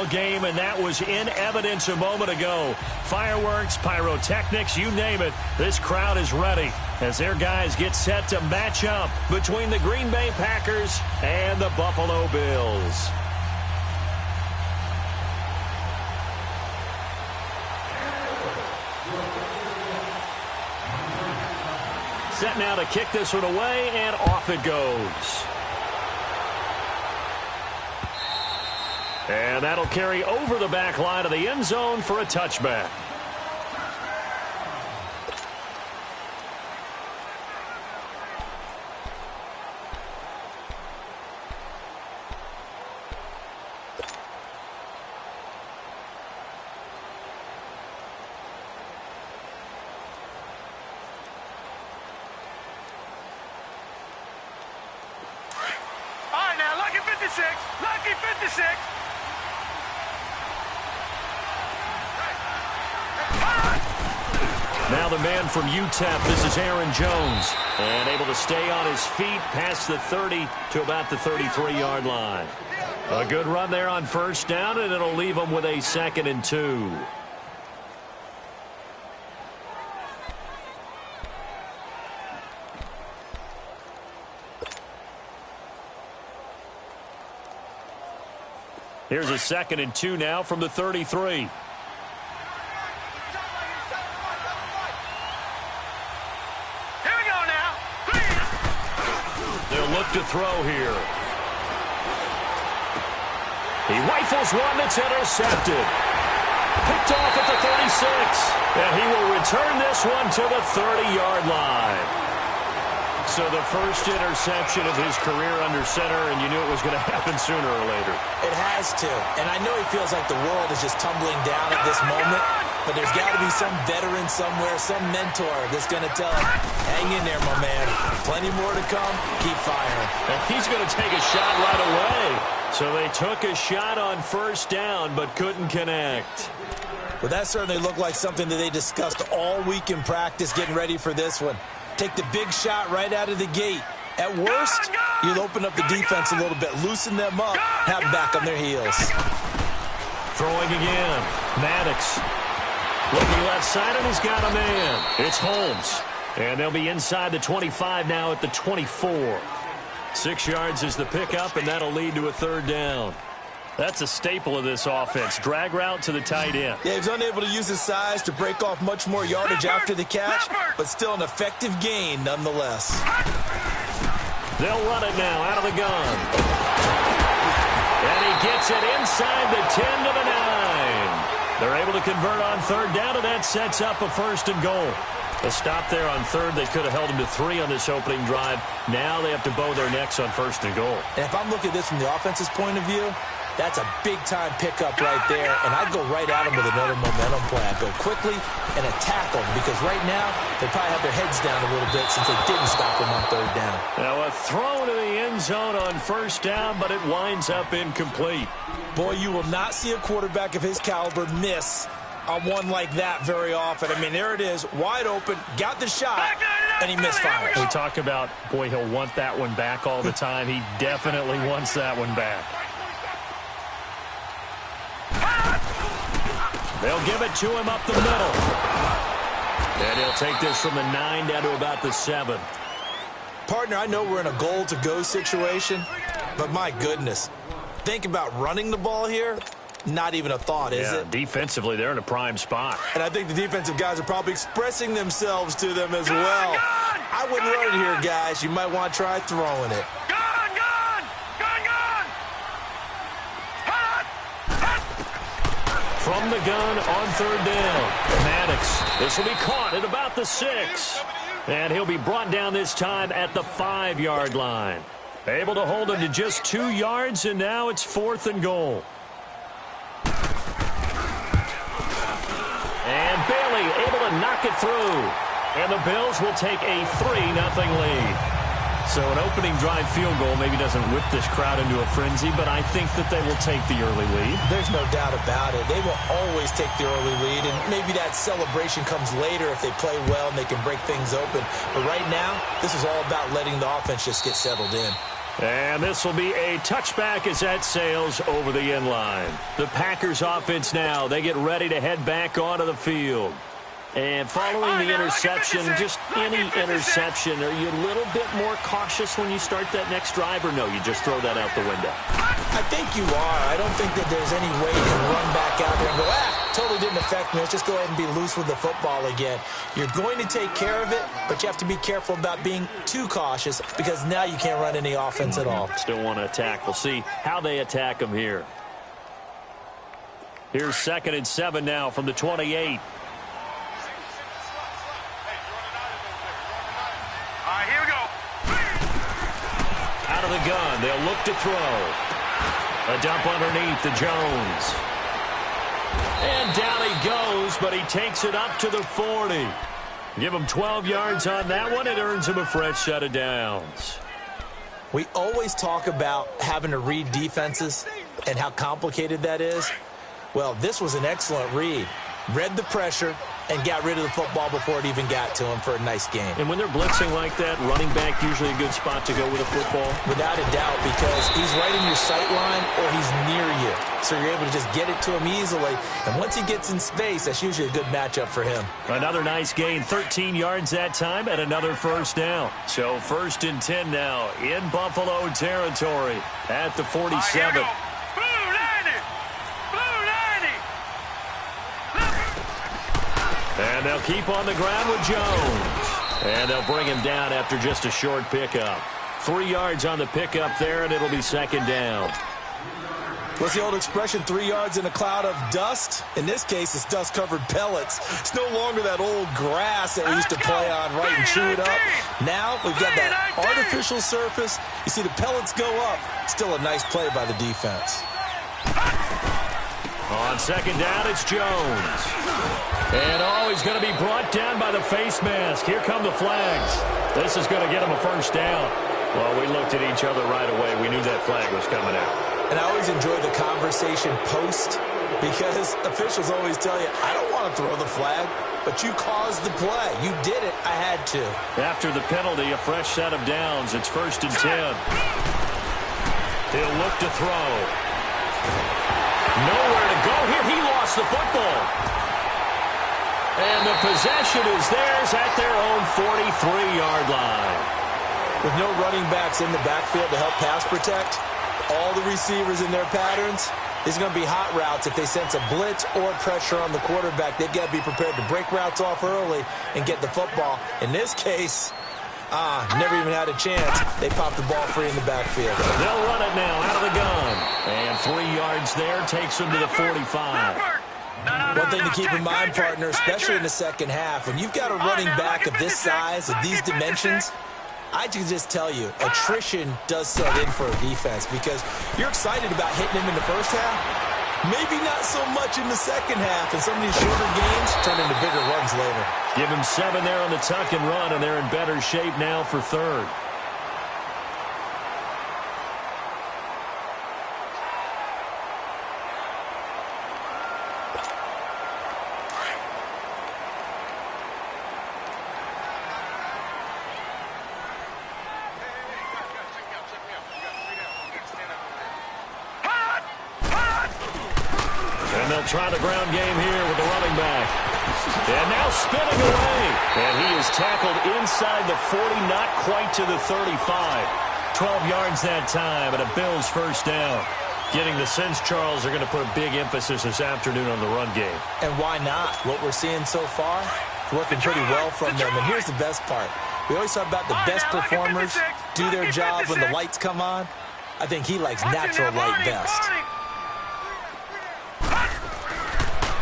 Game, and that was in evidence a moment ago. Fireworks, pyrotechnics, you name it. This crowd is ready as their guys get set to match up between the Green Bay Packers and the Buffalo Bills. Set now to kick this one away, and off it goes. And that'll carry over the back line of the end zone for a touchback. All right, now, lucky 56. Lucky 56. Now the man from UTEP, this is Aaron Jones. And able to stay on his feet past the 30 to about the 33-yard line. A good run there on first down, and it'll leave him with a 2nd and 2. Here's a 2nd and 2 now from the 33. To throw here. He rifles one that's intercepted. Picked off at the 36. And he will return this one to the 30-yard line. So the first interception of his career under center, and you knew it was going to happen sooner or later. It has to. And I know he feels like the world is just tumbling down at this moment. But there's got to be some veteran somewhere, some mentor that's going to tell him, hang in there, my man. Plenty more to come. Keep firing. And he's going to take a shot right away. So they took a shot on first down but couldn't connect. Well, that certainly looked like something that they discussed all week in practice getting ready for this one. Take the big shot right out of the gate. At worst, you'll open up the defense a little bit, loosen them up, have them back on their heels. Throwing again. Maddox. Looking left side, and he's got a man. It's Holmes. And they'll be inside the 25 now at the 24. 6 yards is the pickup, and that'll lead to a 3rd down. That's a staple of this offense. Drag route to the tight end. Yeah, he's unable to use his size to break off much more yardage after the catch, but still an effective gain nonetheless. They'll run it now out of the gun. And he gets it inside the 10 to the 9. They're able to convert on 3rd down, and that sets up a 1st and goal. A stop there on 3rd. They could have held him to 3 on this opening drive. Now they have to bow their necks on 1st and goal. And if I'm looking at this from the offense's point of view, that's a big-time pickup right there, and I'd go right at him with another momentum play. I'd go quickly and attack him, because right now they probably have their heads down a little bit since they didn't stop him on 3rd down. Now a throw to the end zone on 1st down, but it winds up incomplete. Boy, you will not see a quarterback of his caliber miss on one like that very often. I mean, there it is, wide open, got the shot, and he misfires. We talk about, boy, he'll want that one back all the time. He definitely wants that one back. They'll give it to him up the middle. And he'll take this from the 9 down to about the 7. Partner, I know we're in a goal-to-go situation, but my goodness, think about running the ball here. Not even a thought, is it? Defensively, they're in a prime spot. And I think the defensive guys are probably expressing themselves to them as well. I wouldn't run it here, guys. You might want to try throwing it. From the gun on 3rd down. Maddox. This will be caught at about the 6. And he'll be brought down this time at the 5-yard line. Able to hold him to just 2 yards, and now it's 4th and goal. And Bailey able to knock knock it through. And the Bills will take a 3-0 lead. So an opening drive field goal maybe doesn't whip this crowd into a frenzy, but I think that they will take the early lead. There's no doubt about it. They will always take the early lead, and maybe that celebration comes later if they play well and they can break things open. But right now, this is all about letting the offense just get settled in. And this will be a touchback as that sails over the end line. The Packers offense now, they get ready to head back onto the field. And following the interception, just any interception, are you a little bit more cautious when you start that next drive, or no, you just throw that out the window? I think you are. I don't think that there's any way you can run back out there and go, totally didn't affect me. Let's just go ahead and be loose with the football again. You're going to take care of it, but you have to be careful about being too cautious because now you can't run any offense at all. Still want to attack. We'll see how they attack them here. Here's 2nd and 7 now from the 28. Of the gun, they'll look to throw. A dump underneath to Jones. And down he goes, but he takes it up to the 40. Give him 12 yards on that one. It earns him a fresh set of downs. We always talk about having to read defenses and how complicated that is. Well, this was an excellent read. Read the pressure and got rid of the football before it even got to him for a nice game. And when they're blitzing like that, running back usually a good spot to go with a football? Without a doubt, because he's right in your sight line or he's near you. So you're able to just get it to him easily. And once he gets in space, that's usually a good matchup for him. Another nice gain, 13 yards that time, and another first down. So 1st and 10 now in Buffalo territory at the 47. And they'll keep on the ground with Jones. And they'll bring him down after just a short pickup. 3 yards on the pickup there, and it'll be 2nd down. What's the old expression, 3 yards in a cloud of dust? In this case, it's dust-covered pellets. It's no longer that old grass that we used to play on, right, and chew it up. Now we've got that artificial surface. You see the pellets go up. Still a nice play by the defense. On 2nd down, it's Jones. And he's going to be brought down by the face mask. Here come the flags. This is going to get him a first down. Well, we looked at each other right away. We knew that flag was coming out. And I always enjoy the conversation post because officials always tell you, I don't want to throw the flag, but you caused the play. You did it. I had to. After the penalty, a fresh set of downs. It's 1st and 10. He'll look to throw. Nowhere to go here. He lost the football. And the possession is theirs at their own 43-yard line. With no running backs in the backfield to help pass protect, all the receivers in their patterns, it's going to be hot routes. If they sense a blitz or pressure on the quarterback, they've got to be prepared to break routes off early and get the football. In this case, never even had a chance. They popped the ball free in the backfield. They'll run it now out of the gun. And 3 yards there takes them to the 45. One thing to keep in mind, partner, especially in the second half, when you've got a running back of this size, of these dimensions, I can just tell you, attrition does set in for a defense because you're excited about hitting him in the first half. Maybe not so much in the second half, and some of these shorter games turn into bigger runs later. Give him 7 there on the tuck and run, and they're in better shape now for 3rd. Try the ground game here with the running back. And now spinning away. And he is tackled inside the 40, not quite to the 35. 12 yards that time, and a Bills first down. Getting the sense, Charles, are going to put a big emphasis this afternoon on the run game. And why not? What we're seeing so far, working pretty well from them. And here's the best part. We always talk about the best performers do their job when the lights come on. I think he likes natural light best.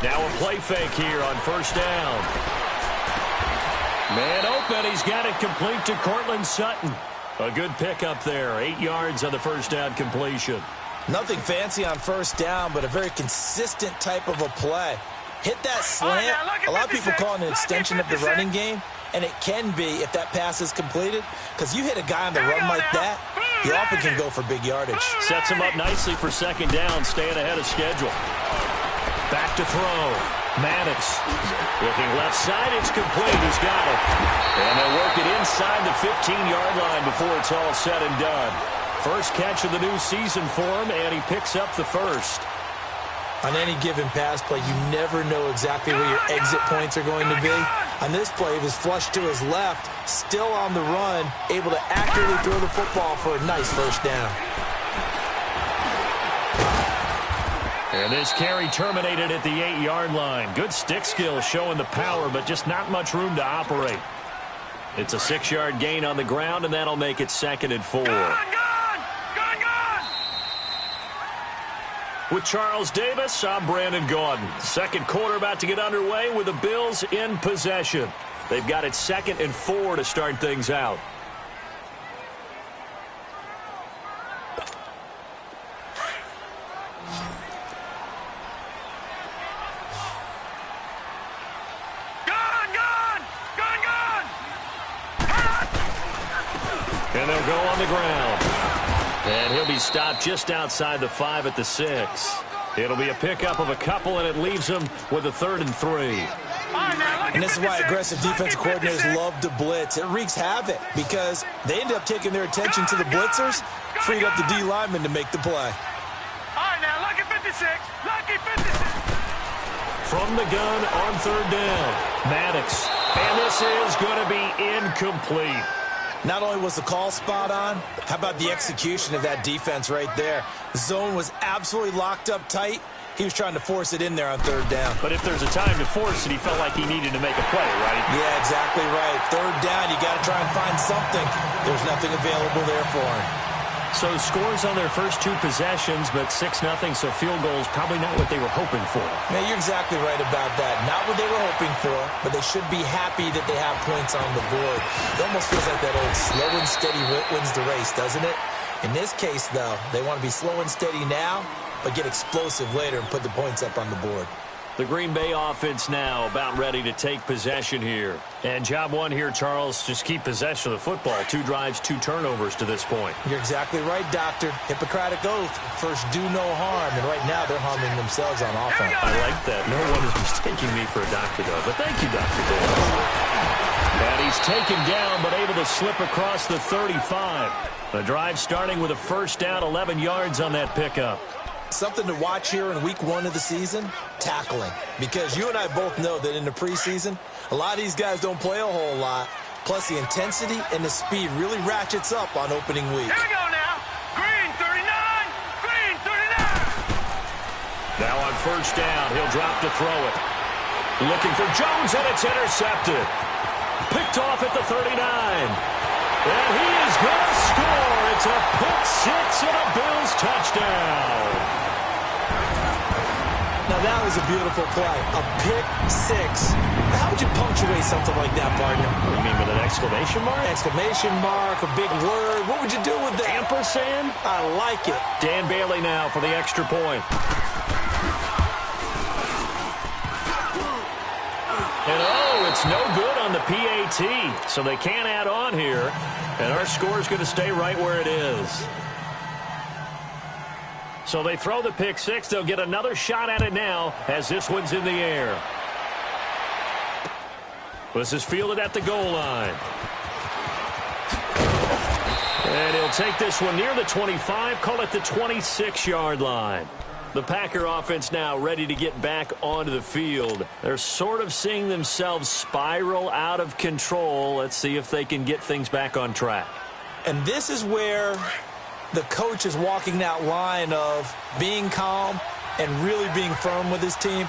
Now a play fake here on first down. Man open, he's got it complete to Cortland Sutton. A good pickup there, 8 yards on the first down completion. Nothing fancy on first down, but a very consistent type of a play. hit that slant. A lot of people call it an extension of the running game, and it can be if that pass is completed, because you hit a guy on the run like that, he often can go for big yardage. Sets him up nicely for second down, staying ahead of schedule. Back to throw. Maddox looking left side. It's complete. He's got it. And they'll work it inside the 15-yard line before it's all said and done. First catch of the new season for him, and he picks up the first. On any given pass play, you never know exactly where your exit points are going to be. On this play, he was flushed to his left, still on the run, able to accurately throw the football for a nice first down. And this carry terminated at the 8-yard line. Good stick skill showing the power, but just not much room to operate. It's a 6-yard gain on the ground, and that'll make it 2nd and 4. With Charles Davis, I'm Brandon Gaudin. Second quarter about to get underway with the Bills in possession. They've got it 2nd and 4 to start things out. And they'll go on the ground. And he'll be stopped just outside the 5 at the 6. It'll be a pickup of a couple, and it leaves him with a 3rd and 3. And this is why aggressive defensive coordinators love to blitz. It wreaks havoc because they end up taking their attention to the blitzers, freed up the D lineman to make the play. All right, now, lucky 56. Lucky 56. From the gun on 3rd down, Maddox. And this is going to be incomplete. Not only was the call spot on, how about the execution of that defense right there? The zone was absolutely locked up tight. He was trying to force it in there on 3rd down. But if there's a time to force it, he felt like he needed to make a play, right? Yeah, exactly right. 3rd down, you got to try and find something. There's nothing available there for him. So scores on their first 2 possessions, but 6-0, so field goals probably not what they were hoping for. Man, you're exactly right about that. Not what they were hoping for, but they should be happy that they have points on the board. It almost feels like that old slow and steady wins the race, doesn't it? In this case, though, they want to be slow and steady now, but get explosive later and put the points up on the board. The Green Bay offense now about ready to take possession here. And job one here, Charles, just keep possession of the football. 2 drives, 2 turnovers to this point. You're exactly right, Doctor. Hippocratic oath. First, do no harm. And right now, they're harming themselves on offense. I like that. No one is mistaking me for a doctor, though. But thank you, Dr. Davis. And he's taken down, but able to slip across the 35. The drive starting with a first down, 11 yards on that pickup. Something to watch here in week 1 of the season, tackling. Because you and I both know that in the preseason, a lot of these guys don't play a whole lot. Plus, the intensity and the speed really ratchets up on opening week. Here we go now. Green 39. Green 39. Now on first down, he'll drop to throw it. Looking for Jones, and it's intercepted. Picked off at the 39. And he is going to score. It's a pick 6 and a Bills touchdown. Now, that was a beautiful play. A pick 6. How would you punctuate something like that, partner? What do you mean, with an exclamation mark? Exclamation mark, a big word. What would you do with that? Ampersand? I like it. Dan Bailey now for the extra point. And it's no good on the PAT, so they can't add on here, and our score is going to stay right where it is. So they throw the pick 6. They'll get another shot at it now as this one's in the air. This is fielded at the goal line. And he'll take this one near the 25, call it the 26-yard line. The Packer offense now ready to get back onto the field. They're sort of seeing themselves spiral out of control. Let's see if they can get things back on track. And this is where the coach is walking that line of being calm and really being firm with his team.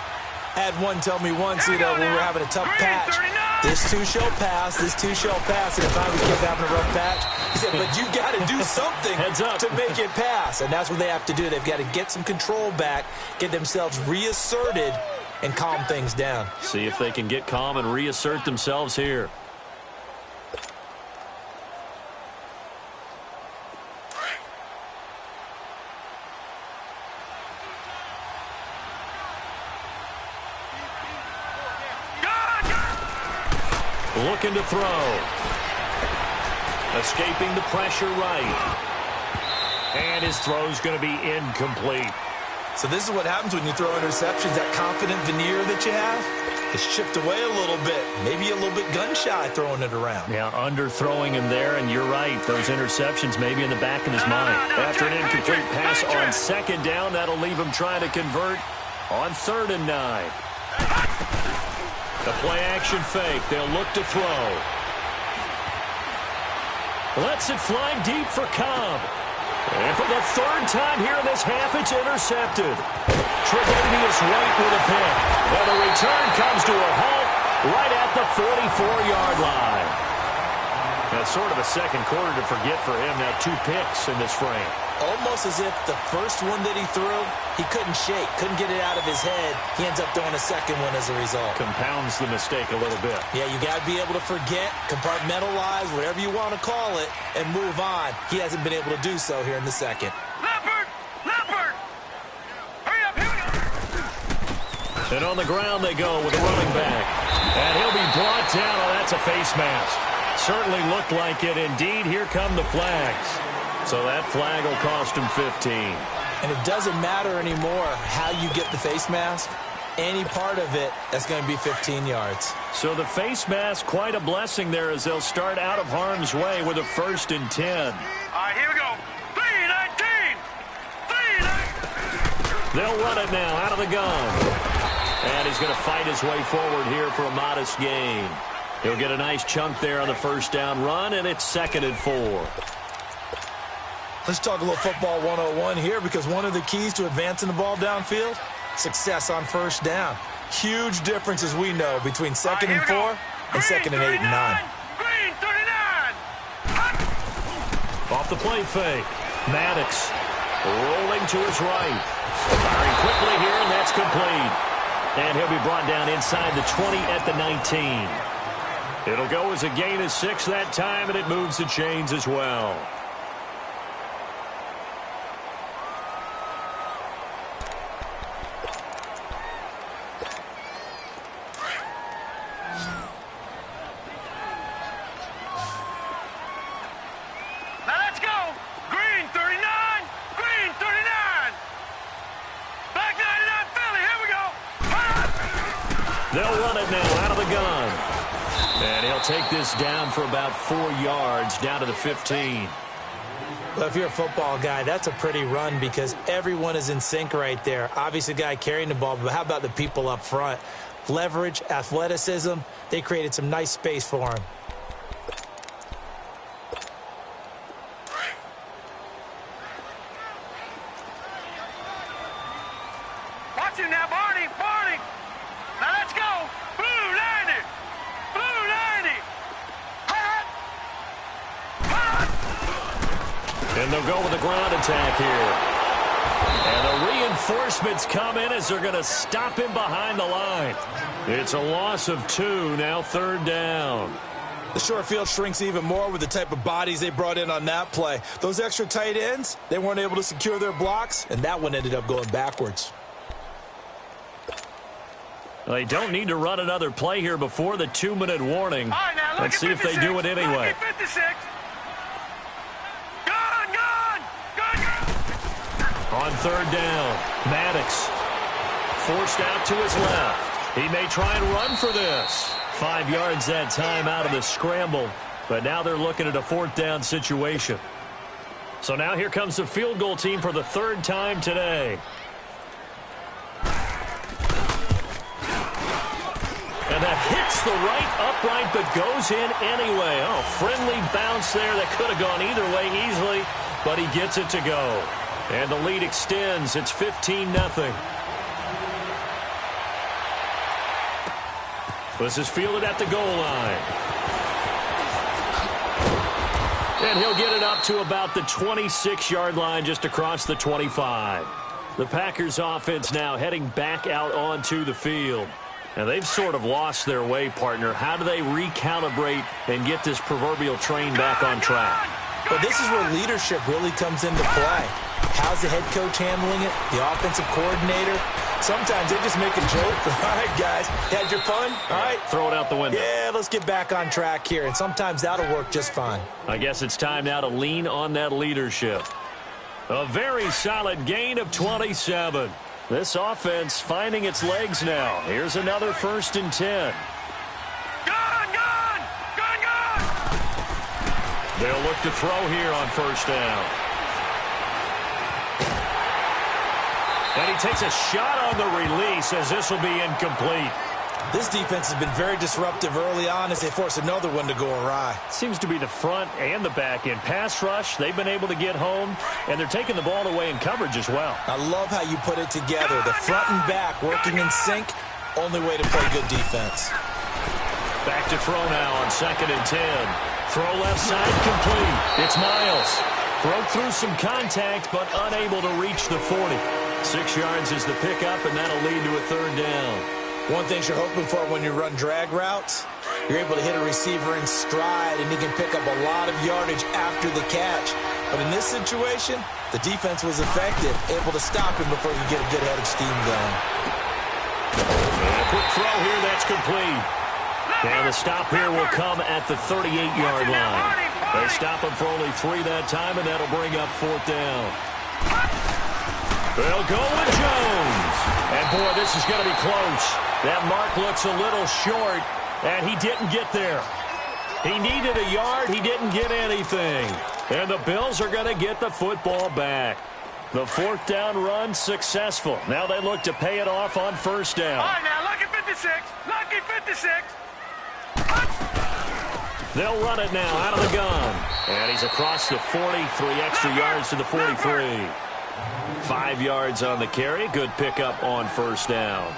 I had one tell me once, when we were having a tough patch, this too shall pass, this too shall pass, and if I kept having a rough patch, he said, but you got to do something to make it pass. And that's what they have to do. They've got to get some control back, get themselves reasserted, and calm things down. See if they can get calm and reassert themselves here. Looking to throw. Escaping the pressure right. And his throw's going to be incomplete. So this is what happens when you throw interceptions. That confident veneer that you have is chipped away a little bit. Maybe a little bit gun-shy throwing it around. Yeah, underthrowing him there, and you're right. Those interceptions maybe in the back of his mind. After an incomplete pass on second down, that'll leave him trying to convert on 3rd and 9. The play-action fake. They'll look to throw. Lets it fly deep for Cobb. And for the 3rd time here in this half, it's intercepted. Tre'Davious White with a pick. And the return comes to a halt right at the 44-yard line. That's sort of a second quarter to forget for him. Now 2 picks in this frame. Almost as if the first one that he threw, he couldn't shake, couldn't get it out of his head. He ends up throwing a second one as a result. Compounds the mistake a little bit. Yeah, you got to be able to forget, compartmentalize, whatever you want to call it, and move on. He hasn't been able to do so here in the second. Leopard! Leopard! Hurry up, here we go! And on the ground they go with a running back. And he'll be brought down. Oh, that's a face mask. Certainly looked like it. Indeed, here come the flags. So that flag will cost him 15. And it doesn't matter anymore how you get the face mask. Any part of it, that's going to be 15 yards. So the face mask, quite a blessing there as they'll start out of harm's way with a 1st and 10. All right, here we go. 3-19! 3-19! They'll run it now out of the gun. And he's going to fight his way forward here for a modest gain. He'll get a nice chunk there on the 1st down run, and it's 2nd and 4. Let's talk a little football 101 here, because one of the keys to advancing the ball downfield, success on 1st down. Huge difference, as we know, between 2nd and 4 and 2nd and 8 and 9. Green 39! Off the play fake. Maddox rolling to his right. Firing quickly here, and that's complete. And he'll be brought down inside the 20 at the 19. It'll go as a gain of 6 that time, and it moves the chains as well. They'll run it now out of the gun. And he'll take this down for about 4 yards, down to the 15. Well, if you're a football guy, that's a pretty run because everyone is in sync right there. Obviously, the guy carrying the ball, but how about the people up front? Leverage, athleticism, they created some nice space for him. Watch him now, Barney! Barney! Now let's go! Blue 90! Blue 90! Hot! Hot! And they'll go with the ground attack here. And the reinforcements come in as they're going to stop him behind the line. It's a loss of 2, now 3rd down. The short field shrinks even more with the type of bodies they brought in on that play. Those extra tight ends, they weren't able to secure their blocks, and that one ended up going backwards. They don't need to run another play here before the 2-minute warning. Right, now, Let's see if they do it anyway. 56. Gun, gun, gun, gun. On 3rd down, Maddox forced out to his left. He may try and run for this. 5 yards that time out of the scramble, but now they're looking at a 4th down situation. So now here comes the field goal team for the 3rd time today. And that hits the right upright, but goes in anyway. Oh, friendly bounce there that could have gone either way easily, but he gets it to go. And the lead extends. It's 15-0. This is fielded at the goal line. And he'll get it up to about the 26-yard line, just across the 25. The Packers offense now heading back out onto the field. Now, they've sort of lost their way, partner. How do they recalibrate and get this proverbial train back on track? Well, this is where leadership really comes into play. How's the head coach handling it? The offensive coordinator? Sometimes they just make a joke. All right, guys, had your fun? All right. Throw it out the window. Yeah, let's get back on track here, and sometimes that'll work just fine. I guess it's time now to lean on that leadership. A very solid gain of 27. This offense finding its legs now. Here's another 1st and 10. They'll look to throw here on 1st down. And he takes a shot on the release as this will be incomplete. This defense has been very disruptive early on as they force another one to go awry. Seems to be the front and the back end. Pass rush, they've been able to get home, and they're taking the ball away in coverage as well. I love how you put it together. The front and back working in sync, only way to play good defense. Back to throw now on 2nd and 10. Throw left side complete. It's Miles. Broke through some contact, but unable to reach the 40. 6 yards is the pickup, and that'll lead to a 3rd down. One thing you're hoping for when you run drag routes, you're able to hit a receiver in stride, and he can pick up a lot of yardage after the catch. But in this situation, the defense was effective, able to stop him before he could get a good head of steam going. And a quick throw here, that's complete. And the stop here will come at the 38-yard line. They stop him for only 3 that time, and that'll bring up 4th down. They'll go with Jones. And, boy, this is going to be close. That mark looks a little short, and he didn't get there. He needed a yard. He didn't get anything. And the Bills are going to get the football back. The 4th down run successful. Now they look to pay it off on 1st down. All right, now, lucky 56. Lucky 56. They'll run it now out of the gun. And he's across the 40, 3 extra yards to the 43. 5 yards on the carry. Good pickup on 1st down.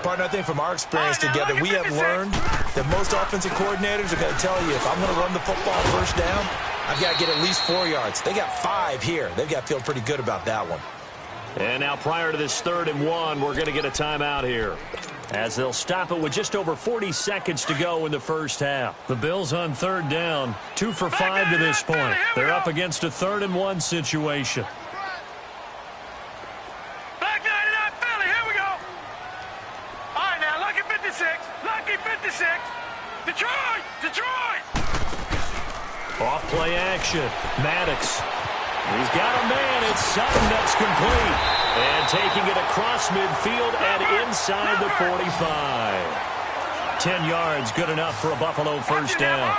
Partner, I think from our experience together, we have learned that most offensive coordinators are going to tell you, if I'm going to run the football on 1st down, I've got to get at least 4 yards. They got 5 here. They've got to feel pretty good about that one. And now prior to this 3rd and 1, we're going to get a timeout here, as they'll stop it with just over 40 seconds to go in the 1st half. The Bills on 3rd down, 2 for 5 to this point. They're up against a 3rd and 1 situation. Black 99 Philly, here we go. All right, now, lucky 56. Lucky 56. Detroit! Detroit! Off-play action. Maddox. He's got a man. It's Sutton that's complete. And taking it across midfield and inside the 45. 10 yards, good enough for a Buffalo 1st down.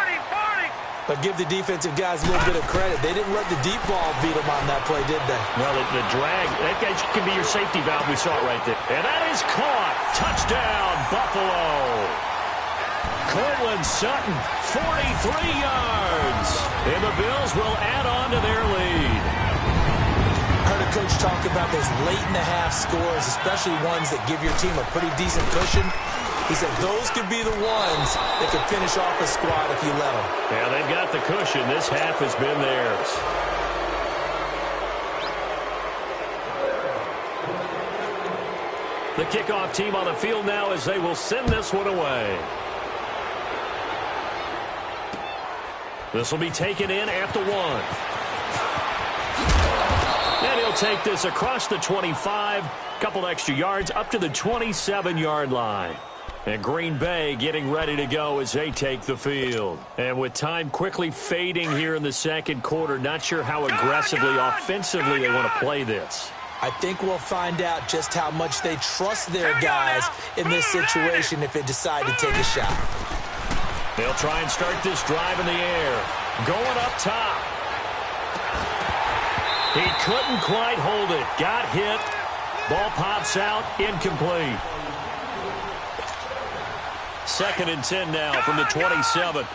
But give the defensive guys a little bit of credit. They didn't let the deep ball beat them on that play, did they? Well, the drag, that can be your safety valve. We saw it right there. And that is caught. Touchdown, Buffalo. Cortland Sutton, 43 yards. And the Bills will add on to their lead. I heard a coach talk about those late-in-the-half scores, especially ones that give your team a pretty decent cushion. He said those could be the ones that could finish off a squad if you let them. Yeah, they've got the cushion. This half has been theirs. The kickoff team on the field now as they will send this one away. This will be taken in after 1. And he'll take this across the 25, couple extra yards up to the 27-yard line. And Green Bay getting ready to go as they take the field. And with time quickly fading here in the 2nd quarter, not sure how aggressively, offensively they want to play this. I think we'll find out just how much they trust their guys in this situation if they decide to take a shot. They'll try and start this drive in the air. Going up top. He couldn't quite hold it. Got hit. Ball pops out. Incomplete. 2nd and 10 now from the 27.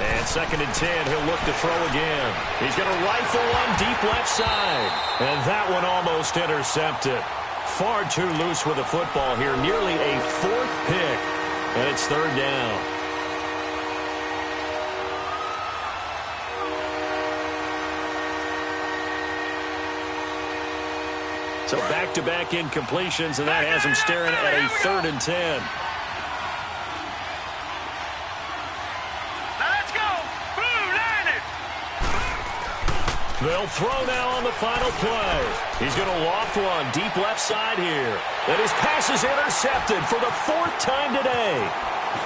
And 2nd and 10, he'll look to throw again. He's going to rifle one deep left side. And that one almost intercepted. Far too loose with the football here. Nearly a 4th pick. And it's 3rd down. So back-to-back incompletions, and that has him staring at a 3rd and 10. They'll throw now on the final play. He's going to loft one deep left side here. And his pass is intercepted for the 4th time today.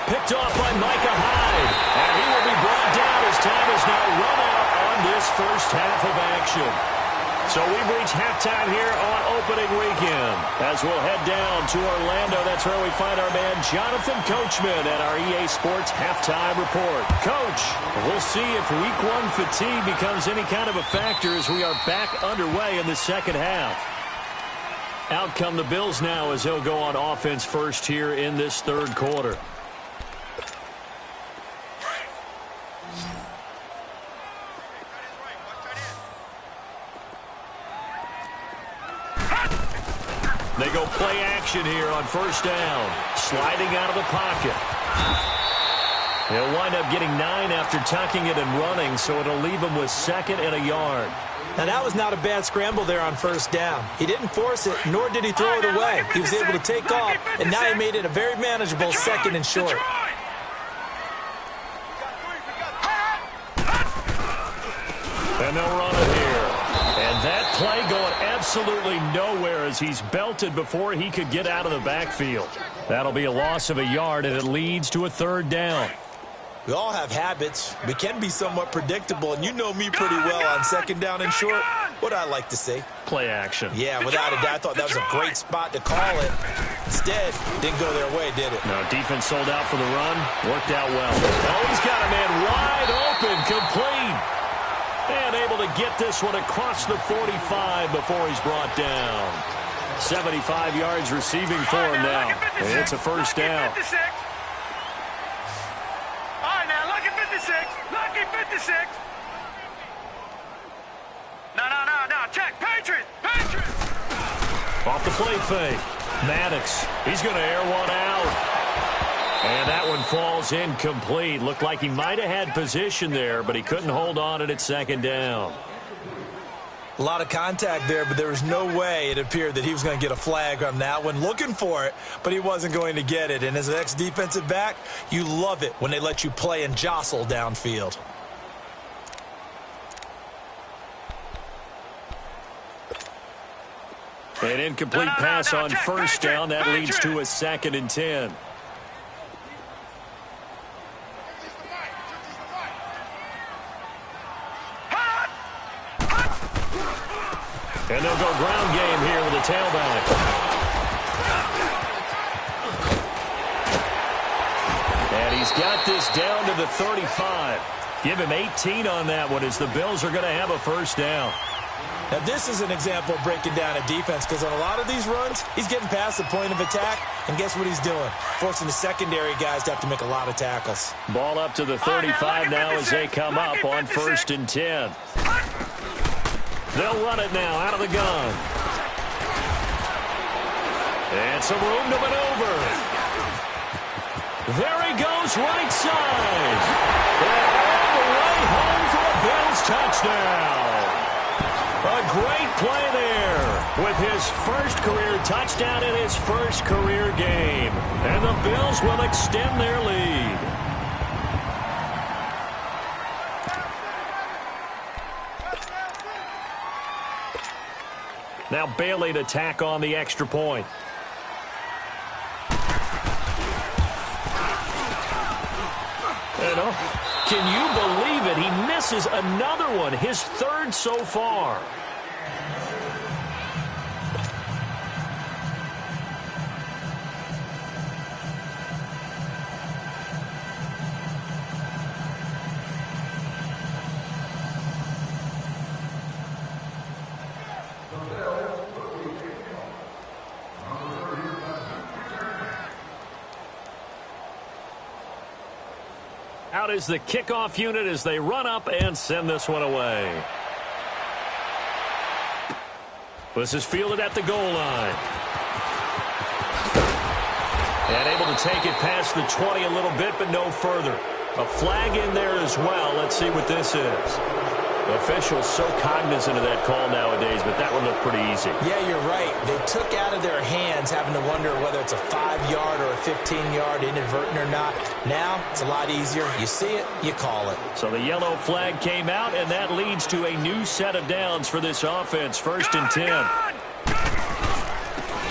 Picked off by Micah Hyde. And he will be brought down as time is now run out on this first half of action. So we've reached halftime here on opening weekend. As we'll head down to Orlando, that's where we find our man Jonathan Coachman at our EA Sports Halftime Report. Coach, we'll see if Week 1 fatigue becomes any kind of a factor as we are back underway in the second half. Out come the Bills now as they'll go on offense first here in this third quarter. They go play action here on first down. Sliding out of the pocket. They'll wind up getting 9 after tucking it and running, so it'll leave them with 2nd and a yard. Now, that was not a bad scramble there on first down. He didn't force it, nor did he throw it away. He was able to take off, and now he made it a very manageable 2nd and short. And they'll run it here. And that play going absolutely nowhere as he's belted before he could get out of the backfield. That'll be a loss of a yard, and it leads to a 3rd down. We all have habits. We can be somewhat predictable, and you know me pretty well on 2nd down and short. What I like to say? Play action. Yeah, without a doubt. I thought that was a great spot to call it. Instead, didn't go their way, did it? No, defense sold out for the run. Worked out well. Oh, he's got a man wide open, complete. And able to get this one across the 45 before he's brought down. 75 yards receiving for him now. And it's a first down. All right, now, lucky 56. Lucky 56. No. Check. Patriot. Off the play fake. Maddox. He's going to air one out. And that one falls incomplete. Looked like he might have had position there, but he couldn't hold on it at 2nd down. A lot of contact there, but there was no way it appeared that he was going to get a flag on that one. Looking for it, but he wasn't going to get it. And as an ex-defensive back, you love it when they let you play and jostle downfield. An incomplete pass on first down. That leads to a 2nd and 10. And they'll go ground game here with a tailback. And he's got this down to the 35. Give him 18 on that one as the Bills are going to have a first down. Now, this is an example of breaking down a defense because on a lot of these runs, he's getting past the point of attack, and guess what he's doing? Forcing the secondary guys to have to make a lot of tackles. Ball up to the 35 now as they come up on 1st and 10. They'll run it now out of the gun. And some room to maneuver. There he goes, right side. And all the way home for a Bills touchdown. A great play there with his first career touchdown in his first career game. And the Bills will extend their lead. Now Bailey to tack on the extra point. And can you believe it? He misses another one, his 3rd so far. Out is the kickoff unit as they run up and send this one away. This is fielded at the goal line. And able to take it past the 20 a little bit, but no further. A flag in there as well. Let's see what this is. Officials so cognizant of that call nowadays, but that one looked pretty easy. Yeah, you're right. They took out of their hands having to wonder whether it's a 5-yard or a 15-yard inadvertent or not. Now, it's a lot easier. You see it, you call it. So the yellow flag came out, and that leads to a new set of downs for this offense. 1st and 10.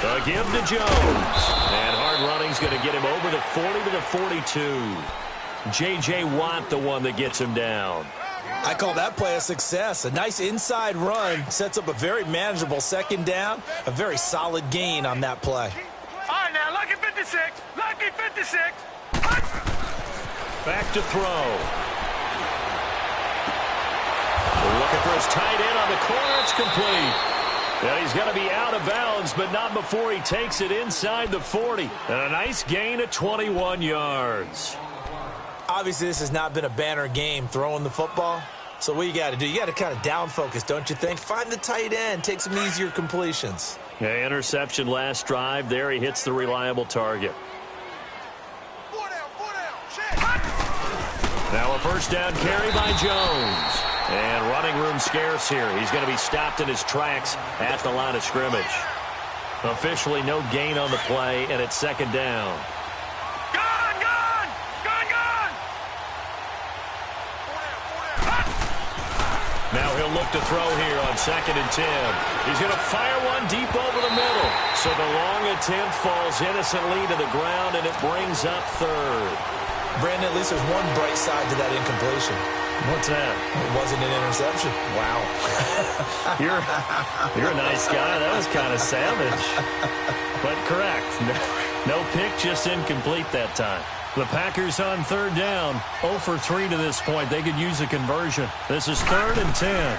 A give to Jones. And hard running's going to get him over the 40 to the 42. J.J. Watt, the one that gets him down. I call that play a success. A nice inside run sets up a very manageable 2nd down. A very solid gain on that play. All right, now, lucky 56. Lucky 56. Back to throw. Looking for his tight end on the corner. It's complete. And he's going to be out of bounds, but not before he takes it inside the 40. And a nice gain of 21 yards. Obviously, this has not been a banner game throwing the football. So what you got to do, you got to kind of down focus, don't you think? Find the tight end, take some easier completions. Yeah, interception last drive. There he hits the reliable target. Now a 1st down carry by Jones. And running room scarce here. He's going to be stopped in his tracks at the line of scrimmage. Officially no gain on the play, and it's 2nd down. Now he'll look to throw here on 2nd and 10. He's going to fire one deep over the middle. So the long attempt falls innocently to the ground, and it brings up 3rd. Brandon, at least there's one bright side to that incompletion. What's that? It wasn't an interception. Wow. You're a nice guy. That was kind of savage. But correct. No pick, just incomplete that time. The Packers on 3rd down. 0 for 3 to this point. They could use a conversion. This is 3rd and 10.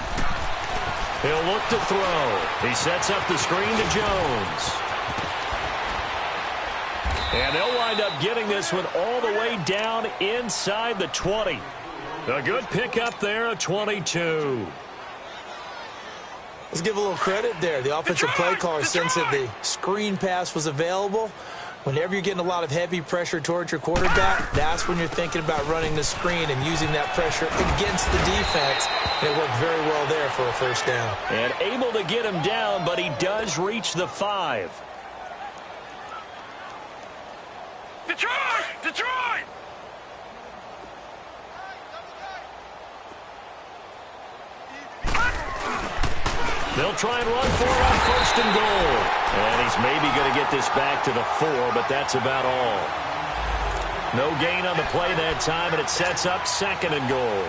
He'll look to throw. He sets up the screen to Jones. And they'll wind up getting this one all the way down inside the 20. A good pickup there, a 22. Let's give a little credit there. The offensive play caller sensed that the screen pass was available. Whenever you're getting a lot of heavy pressure towards your quarterback, that's when you're thinking about running the screen and using that pressure against the defense. And it worked very well there for a 1st down. And able to get him down, but he does reach the 5. Detroit! Detroit! They'll try and run for it on 1st and goal. And he's maybe going to get this back to the 4, but that's about all. No gain on the play that time, and it sets up 2nd and goal.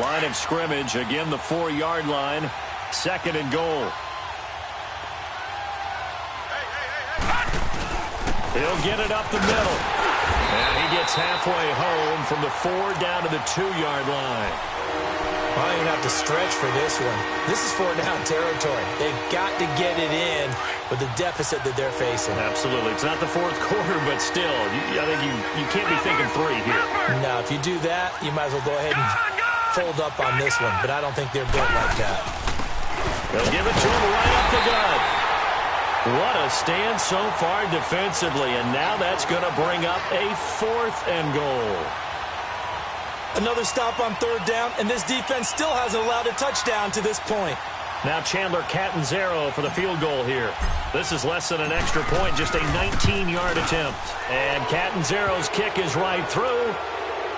Line of scrimmage, again the 4-yard line. 2nd and goal. He'll get it up the middle. And he gets halfway home from the 4 down to the 2-yard line. Well, you're going to have to stretch for this one. This is 4-down territory. They've got to get it in with the deficit that they're facing. Absolutely. It's not the 4th quarter, but still, I think you can't be thinking 3 here. No, if you do that, you might as well go ahead and fold up on this one. But I don't think they're built like that. They'll give it to him right up the gut. What a stand so far defensively, and now that's going to bring up a 4th and goal. Another stop on 3rd down, and this defense still hasn't allowed a touchdown to this point. Now Chandler Catanzaro for the field goal here. This is less than an extra point, just a 19-yard attempt. And Catanzaro's kick is right through.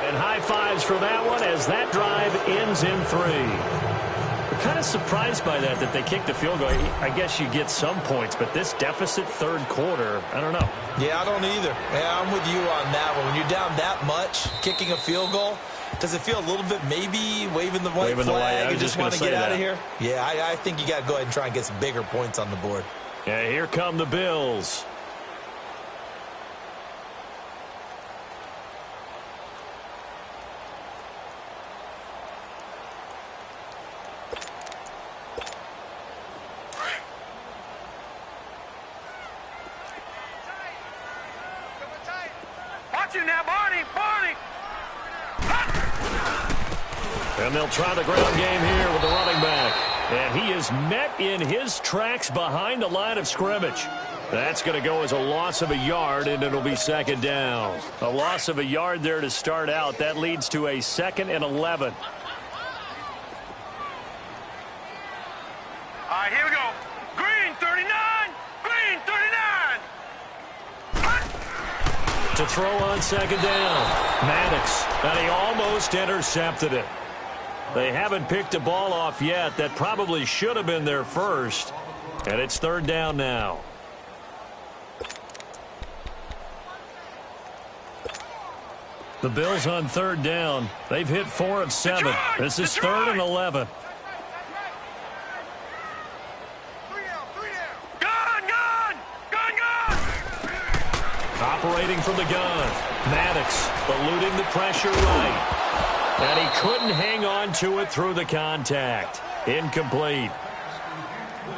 And high fives for that one as that drive ends in 3. I'm kind of surprised by that they kicked the field goal. I guess you get some points, but this deficit 3rd quarter, I don't know. Yeah, I don't either. Yeah, I'm with you on that one. When you're down that much, kicking a field goal, does it feel a little bit maybe waving the white flag and just want to get out of here? Yeah, I think you got to go ahead and try and get some bigger points on the board. Yeah, here come the Bills. Now, Barney! And they'll try the ground game here with the running back. And he is met in his tracks behind the line of scrimmage. That's going to go as a loss of a yard, and it'll be second down. A loss of a yard there to start out. That leads to a 2nd and 11. All right, here we go. Green 39. Green 39. To throw on second down. Maddox, and he almost intercepted it. They haven't picked a ball off yet. That probably should have been their first. And it's third down now. The Bills on third down. They've hit 4 of 7. This is 3rd and 11. Operating from the gun. Maddox eluding the pressure right. And he couldn't hang on to it through the contact. Incomplete.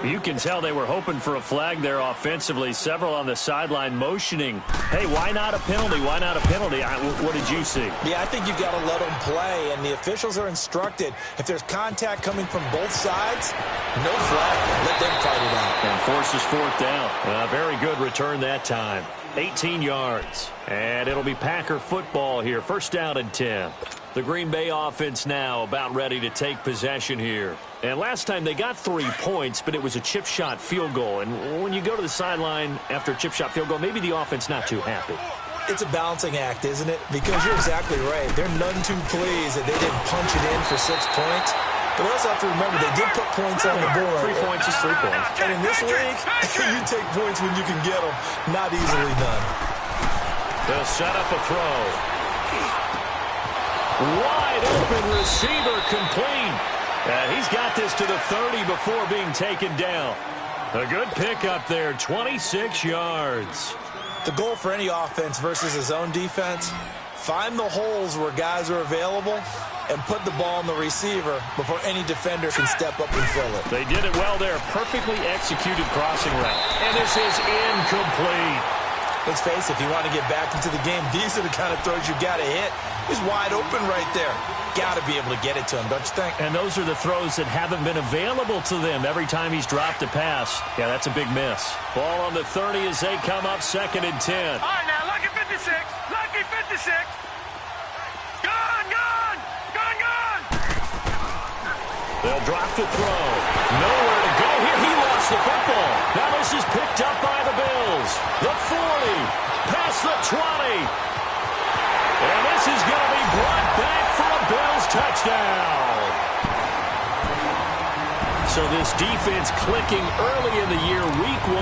You can tell they were hoping for a flag there offensively. Several on the sideline motioning. Hey, why not a penalty? Why not a penalty? What did you see? Yeah, I think you've got to let them play, and the officials are instructed. If there's contact coming from both sides, no flag. Let them fight it out. And forces 4th down. A very good return that time. 18 yards. And it'll be Packer football here. First down and 10. The Green Bay offense now about ready to take possession here. And last time they got 3 points, but it was a chip shot field goal. And when you go to the sideline after a chip shot field goal, maybe the offense not too happy. It's a balancing act, isn't it? Because you're exactly right. They're none too pleased that they didn't punch it in for 6 points. But we also have to remember they did put points on the board. 3 points is 3 points. And in this league, you take points when you can get them. Not easily done. They'll set up a throw. Wide open receiver complete. He's got this to the 30 before being taken down. A good pickup there, 26 yards. The goal for any offense versus his own defense, find the holes where guys are available and put the ball on the receiver before any defender can step up and fill it. They did it well there. Perfectly executed crossing route. And this is incomplete. Let's face it, if you want to get back into the game, these are the kind of throws you got to hit. He's wide open right there. Got to be able to get it to him, don't you think? And those are the throws that haven't been available to them every time he's dropped a pass. Yeah, that's a big miss. Ball on the 30 as they come up 2nd and 10. All right, now, lucky 56. Lucky 56. Gun, gun, gun, gun. They'll drop the throw. Nowhere to go here. He lost the football. Now this is picked up by the Bills. The 40, past the 20. And this is going to be brought back for a Bills touchdown. So this defense clicking early in the year, week 1,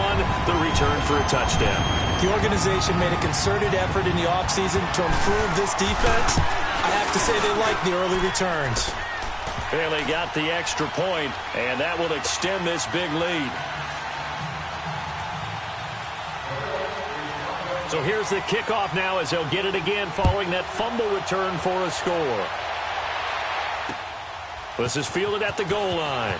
the return for a touchdown. The organization made a concerted effort in the offseason to improve this defense. I have to say they like the early returns. And they got the extra point, and that will extend this big lead. So here's the kickoff now as they'll get it again following that fumble return for a score. This is fielded at the goal line.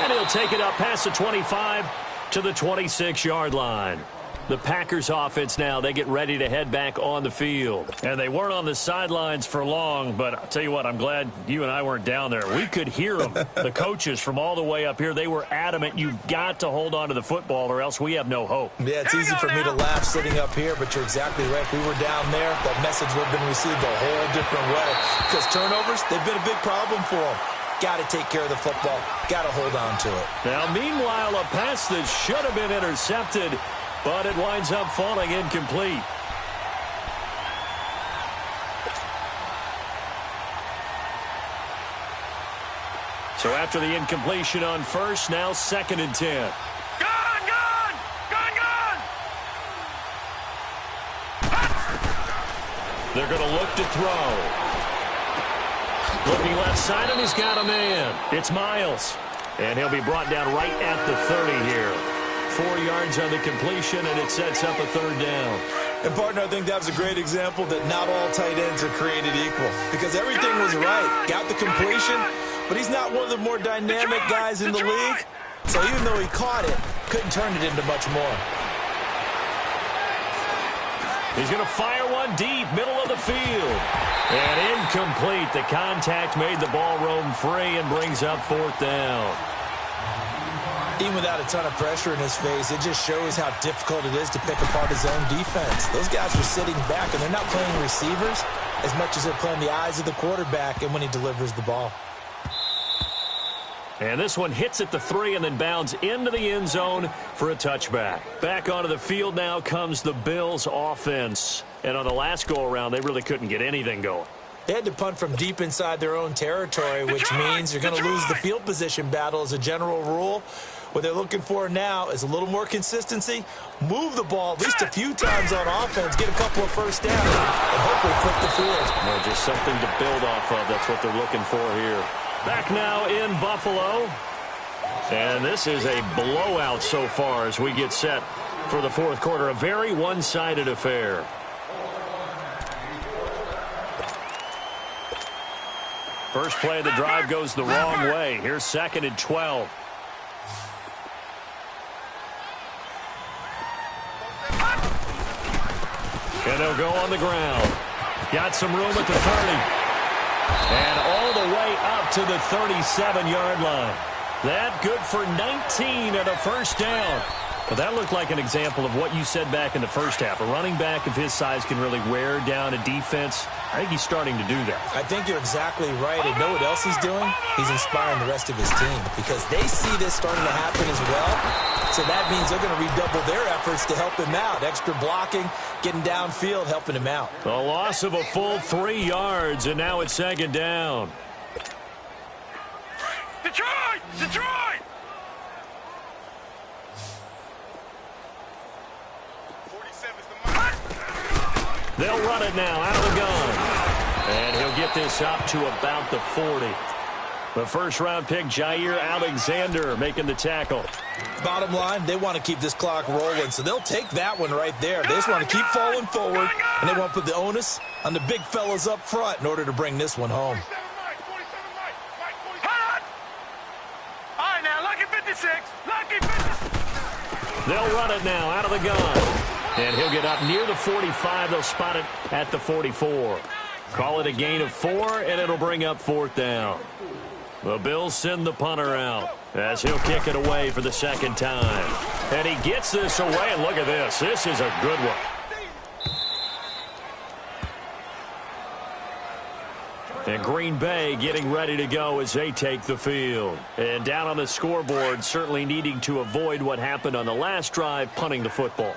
And he'll take it up past the 25 to the 26-yard line. The Packers offense now, they get ready to head back on the field. And they weren't on the sidelines for long, but I'll tell you what, I'm glad you and I weren't down there. We could hear them. The coaches from all the way up here, they were adamant, you've got to hold on to the football or else we have no hope. Yeah, it's easy for me to laugh sitting up here, but you're exactly right. If we were down there, that message would have been received a whole different way. Because turnovers, they've been a big problem for them. Got to take care of the football. Got to hold on to it. Now, meanwhile, a pass that should have been intercepted, but it winds up falling incomplete. So after the incompletion on first, now 2nd and 10. Gun, gun, gun, gun. They're going to look to throw. Looking left side, and he's got a man. It's Miles. And he'll be brought down right at the 30 here. 4 yards on the completion, and it sets up a third down. And, partner, I think that was a great example that not all tight ends are created equal. Because everything was right. Got the completion, but he's not one of the more dynamic guys in the league. So even though he caught it, couldn't turn it into much more. He's going to fire one deep, middle of the field. And incomplete. The contact made the ball roam free and brings up 4th down. Even without a ton of pressure in his face, it just shows how difficult it is to pick apart his own defense. Those guys are sitting back, and they're not playing receivers as much as they're playing the eyes of the quarterback and when he delivers the ball. And this one hits at the 3 and then bounds into the end zone for a touchback. Back onto the field now comes the Bills offense. And on the last go-around, they really couldn't get anything going. They had to punt from deep inside their own territory, which means you're going to lose the field position battle as a general rule. What they're looking for now is a little more consistency, move the ball at least a few times on offense, get a couple of first downs, and hopefully flip the field. Well, just something to build off of. That's what they're looking for here. Back now in Buffalo. And this is a blowout so far as we get set for the fourth quarter. A very one-sided affair. First play of the drive goes the wrong way. Here's 2nd and 12. And they'll go on the ground. Got some room at the 30. And all the way up to the 37-yard line. That good for 19 and a first down. But that looked like an example of what you said back in the first half. A running back of his size can really wear down a defense. I think he's starting to do that. I think you're exactly right. And know what else he's doing? He's inspiring the rest of his team because they see this starting to happen as well. So that means they're going to redouble their efforts to help him out. Extra blocking, getting downfield, helping him out. A loss of a full 3 yards, and now it's 2nd down. Detroit! Detroit! They'll run it now out of the gun. And he'll get this up to about the 40. The first-round pick, Jair Alexander, making the tackle. Bottom line, they want to keep this clock rolling, so they'll take that one right there. They just want to keep falling forward, and they want to put the onus on the big fellas up front in order to bring this one home. All right, now, lucky 56. Lucky 56. They'll run it now out of the gun. And he'll get up near the 45. They'll spot it at the 44. Call it a gain of 4, and it'll bring up 4th down. The Bills send the punter out as he'll kick it away for the 2nd time. And he gets this away, and look at this. This is a good one. And Green Bay getting ready to go as they take the field. And down on the scoreboard, certainly needing to avoid what happened on the last drive, punting the football.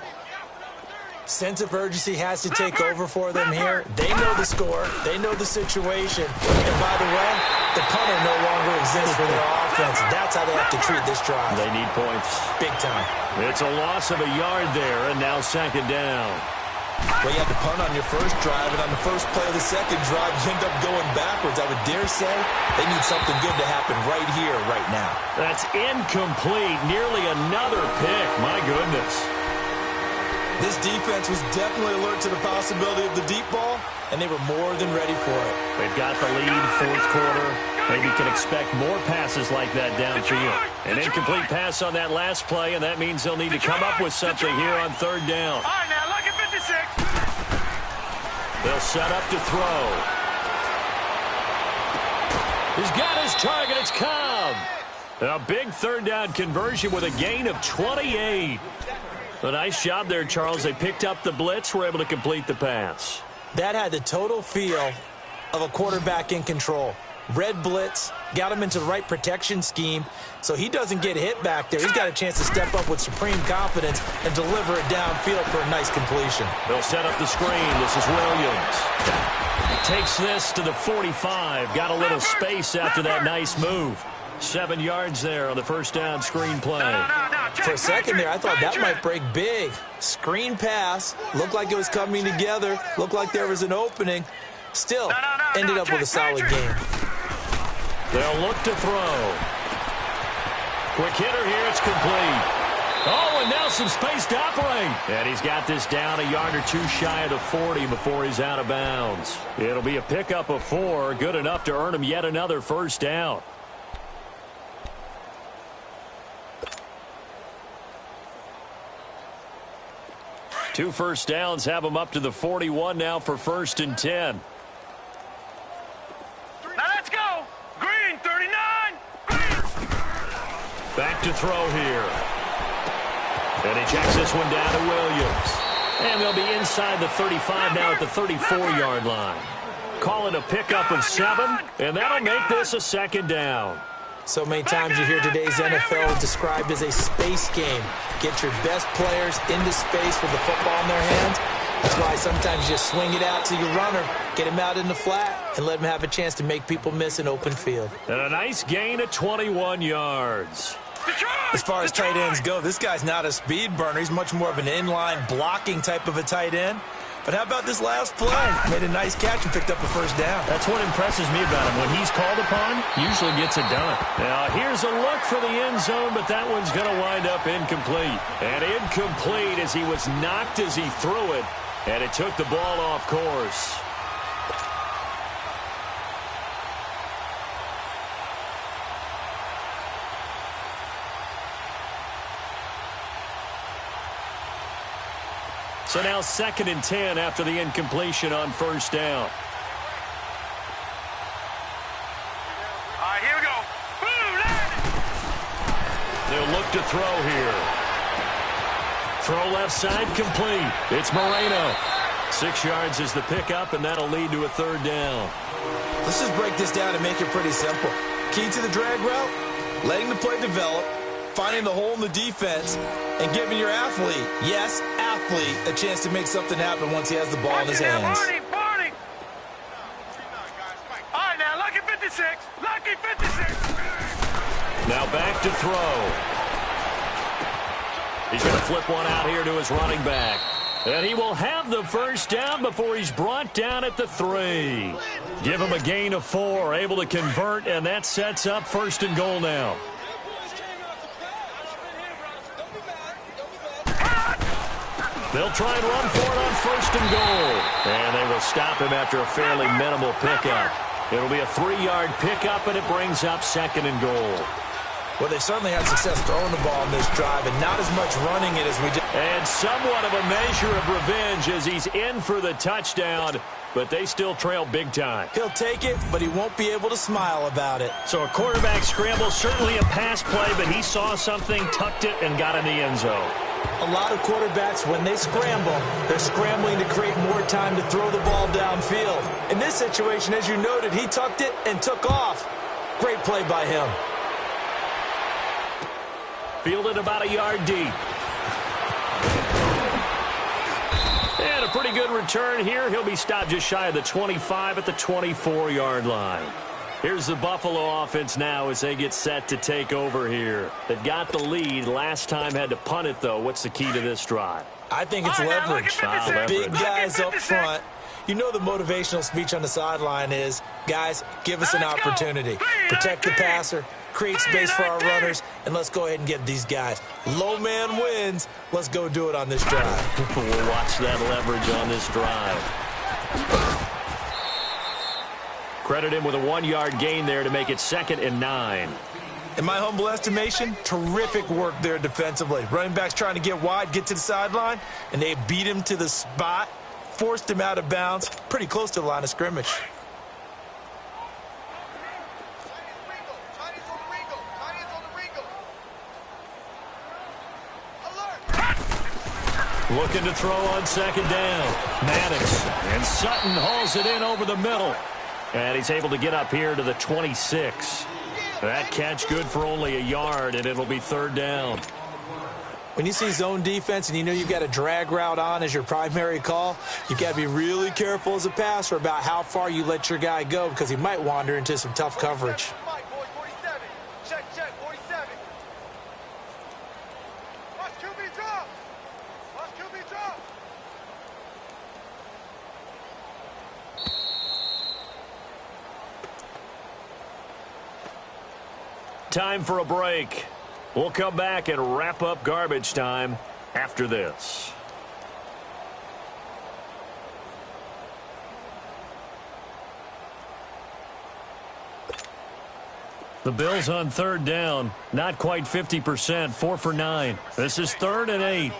Sense of urgency has to take over for them here. They know the score. They know the situation. And by the way, the punter no longer exists for their offense. That's how they have to treat this drive. They need points. Big time. It's a loss of a yard there, and now 2nd down. Well, you had to punt on your first drive, and on the first play of the second drive, you end up going backwards. I would dare say they need something good to happen right here, right now. That's incomplete. Nearly another pick. My goodness. This defense was definitely alert to the possibility of the deep ball, and they were more than ready for it. They've got the lead, fourth quarter. Maybe can expect more passes like that downfield. An incomplete pass on that last play, and that means they'll need to come up with something here on 3rd down. All right, now, lucky 56. They'll set up to throw. He's got his target. It's Cobb. A big 3rd down conversion with a gain of 28. A nice job there, Charles. They picked up the blitz, were able to complete the pass. That had the total feel of a quarterback in control. Red blitz, got him into the right protection scheme, so he doesn't get hit back there. He's got a chance to step up with supreme confidence and deliver it downfield for a nice completion. They'll set up the screen. This is Williams. Takes this to the 45. Got a little space after that nice move. 7 yards there on the first down screen play. For a second there, I thought that might break big. Screen pass. Looked like it was coming together. Looked like there was an opening. Still, ended up with a solid game. They'll look to throw. Quick hitter here. It's complete. Oh, and now some space to operate. And he's got this down a yard or two shy of the 40 before he's out of bounds. It'll be a pickup of 4. Good enough to earn him yet another first down. Two first downs have him up to the 41 now for 1st and 10. Now let's go. Green, 39. Back to throw here. And he checks this one down to Williams. And they'll be inside the 35 now at the 34-yard line. Call it a pickup of 7, and that'll make this a second down. So many times you hear today's NFL described as a space game. Get your best players into space with the football in their hands. That's why sometimes you just swing it out to your runner, get him out in the flat, and let him have a chance to make people miss an open field. And a nice gain of 21 yards. As far as tight ends go, this guy's not a speed burner. He's much more of an inline blocking type of a tight end. But how about this last play? Made a nice catch and picked up a first down. That's what impresses me about him. When he's called upon, usually gets it done. Now, here's a look for the end zone, but that one's going to wind up incomplete. And incomplete as he was knocked as he threw it, and it took the ball off course. So now 2nd and 10 after the incompletion on first down. All right, here we go. Boom, They'll look to throw here. Throw left side complete. It's Moreno. 6 yards is the pickup, and that'll lead to a 3rd down. Let's just break this down and make it pretty simple. Key to the drag route, letting the play develop, finding the hole in the defense, and giving your athlete, yes, athlete, a chance to make something happen once he has the ball in his hands. Barney. All right, now, lucky 56. Lucky 56. Now back to throw. He's going to flip one out here to his running back. And he will have the first down before he's brought down at the 3. Give him a gain of 4, able to convert, and that sets up 1st and goal now. They'll try and run for it on 1st and goal. And they will stop him after a fairly minimal pickup. It'll be a 3-yard pickup, and it brings up 2nd and goal. Well, they certainly had success throwing the ball in this drive, and not as much running it as we did. And somewhat of a measure of revenge as he's in for the touchdown, but they still trail big time. He'll take it, but he won't be able to smile about it. So a quarterback scramble, certainly a pass play, but he saw something, tucked it, and got in the end zone. A lot of quarterbacks, when they scramble, they're scrambling to create more time to throw the ball downfield. In this situation, as you noted, he tucked it and took off. Great play by him. Fielded about a yard deep. And a pretty good return here. He'll be stopped just shy of the 25 at the 24-yard line. Here's the Buffalo offense now as they get set to take over here. They've got the lead. Last time had to punt it, though. What's the key to this drive? I think it's leverage. Big guys up front. You know the motivational speech on the sideline is, guys, give us an opportunity. Protect the passer, create space for our runners, and let's go ahead and get these guys. Low man wins. Let's go do it on this drive. We'll watch that leverage on this drive. Credit him with a 1-yard gain there to make it 2nd and 9. In my humble estimation, terrific work there defensively. Running backs trying to get wide, get to the sideline, and they beat him to the spot, forced him out of bounds, pretty close to the line of scrimmage. Looking to throw on 2nd down. Maddox, and Sutton hauls it in over the middle. And he's able to get up here to the 26. That catch good for only a yard, and it'll be 3rd down. When you see zone defense and you know you've got a drag route on as your primary call, you've got to be really careful as a passer about how far you let your guy go because he might wander into some tough coverage. Check, 47. Watch QB drop. Watch QB drop. Time for a break. We'll come back and wrap up garbage time after this. The Bills on 3rd down, not quite 50%, 4 for 9. This is 3rd and 8.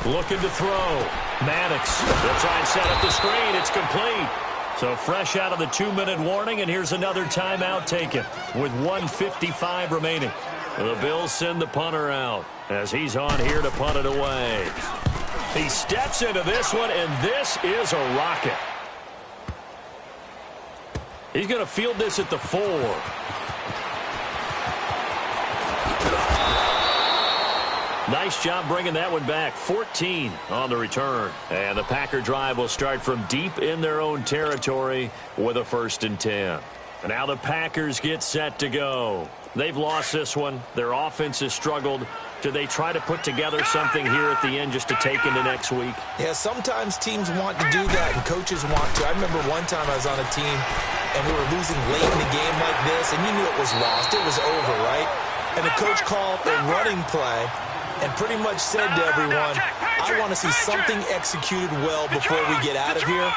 Looking to throw. Maddox. They'll try and set up the screen. It's complete. So fresh out of the 2-minute warning, and here's another timeout taken with 1:55 remaining. The Bills send the punter out as he's on here to punt it away. He steps into this one, and this is a rocket. He's going to field this at the 4. Nice job bringing that one back. 14 on the return. And the Packer drive will start from deep in their own territory with a 1st and 10. And now the Packers get set to go. They've lost this one. Their offense has struggled. Do they try to put together something here at the end just to take into next week? Yeah, sometimes teams want to do that, and coaches want to. I remember one time I was on a team, and we were losing late in the game like this, and you knew it was lost. It was over, right? And the coach called a running play and pretty much said to everyone, I want to see something executed well before we get out of here.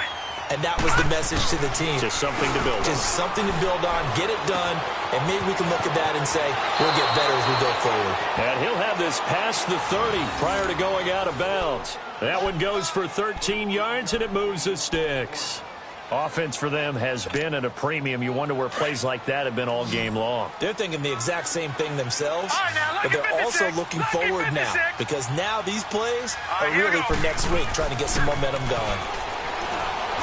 And that was the message to the team. Just something to build on. Just something to build on, get it done, and maybe we can look at that and say, we'll get better as we go forward. And he'll have this past the 30 prior to going out of bounds. That one goes for 13 yards, and it moves the sticks. Offense for them has been at a premium. You wonder where plays like that have been all game long. They're thinking the exact same thing themselves, but they're also looking forward now, because now these plays are really for next week, trying to get some momentum going.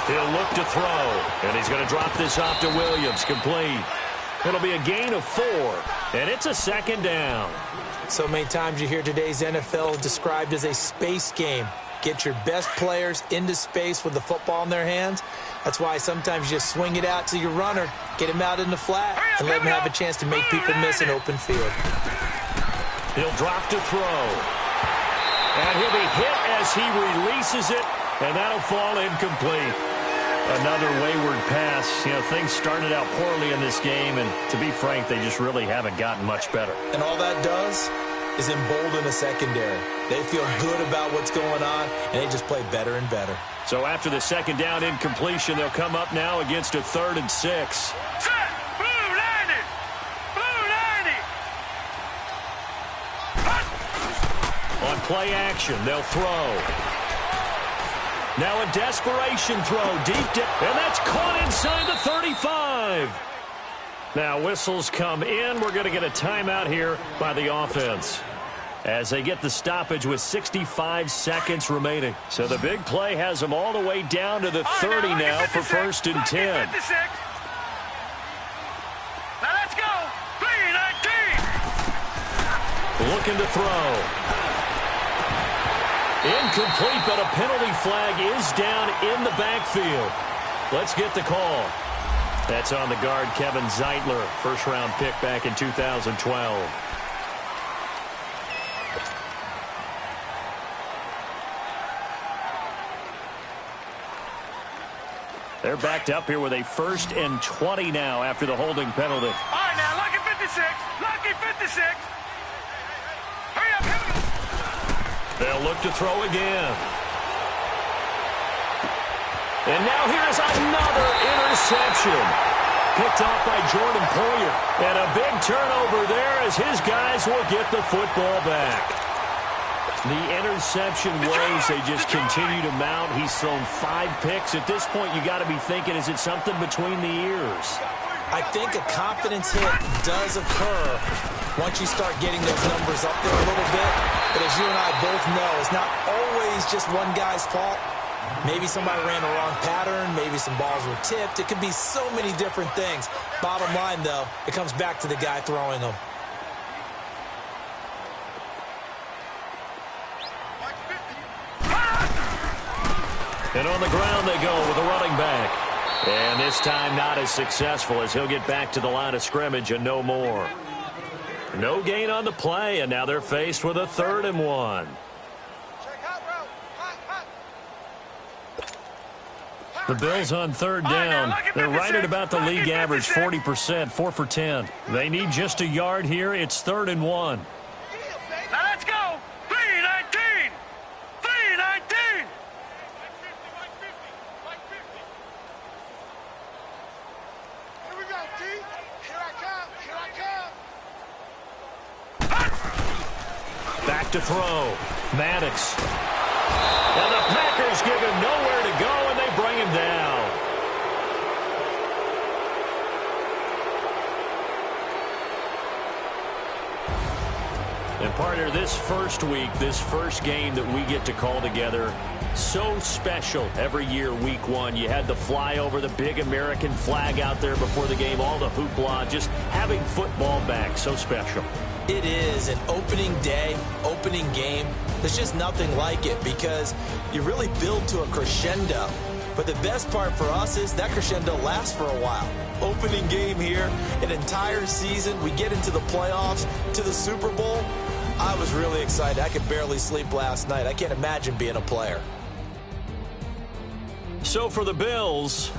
He'll look to throw, and he's going to drop this off to Williams, complete. It'll be a gain of 4, and it's a 2nd down. So many times you hear today's NFL described as a space game. Get your best players into space with the football in their hands. That's why sometimes you just swing it out to your runner, get him out in the flat, and let him have a chance to make people miss an open field. He'll drop to throw. And he'll be hit as he releases it, and that'll fall incomplete. Another wayward pass. You know, things started out poorly in this game, and to be frank, they just really haven't gotten much better. And all that does is embolden the secondary. They feel good about what's going on, and they just play better and better. So after the 2nd down incompletion, they'll come up now against a 3rd and 6. Set! Blue 90! Blue 90! On play action, they'll throw. Now a desperation throw deep, and that's caught inside the 35. Now whistles come in. We're going to get a timeout here by the offense as they get the stoppage with 65 seconds remaining. So the big play has them all the way down to the 30 now for 1st and 10. Now let's go. 3-19. Looking to throw. Incomplete, but a penalty flag is down in the backfield. Let's get the call. That's on the guard, Kevin Zeitler, first-round pick back in 2012. They're backed up here with a 1st and 20 now after the holding penalty. All right, now, lucky 56. Lucky 56. Hurry up, hurry up. They'll look to throw again. And now here's another interception. Picked off by Jordan Poyer. And a big turnover there as his guys will get the football back. The interception waves, they just continue to mount. He's thrown 5 picks. At this point, you got to be thinking, is it something between the ears? I think a confidence hit does occur once you start getting those numbers up there a little bit. But as you and I both know, it's not always just one guy's fault. Maybe somebody ran a wrong pattern. Maybe some balls were tipped. It could be so many different things. Bottom line, though, it comes back to the guy throwing them. And on the ground they go with a running back. And this time not as successful as he'll get back to the line of scrimmage and no more. No gain on the play, and now they're faced with a 3rd and 1. The Bills on 3rd down. They're right at about the league average, 40%, 4 for 10. They need just a yard here. It's 3rd and 1. Now let's go. 3-19. 3-19. Here we go, D. Here I come. Here I come. Back to throw. Maddox. And the Packers give him nowhere to go, and they bring him down. And partner, this first week, this first game that we get to call together, so special every year, week one. You had the flyover, the big American flag out there before the game, all the hoopla, just having football back, so special. It is an opening day, opening game. There's just nothing like it because you really build to a crescendo. But the best part for us is that crescendo lasts for a while. Opening game here, an entire season. We get into the playoffs, to the Super Bowl. I was really excited. I could barely sleep last night. I can't imagine being a player. So for the Bills,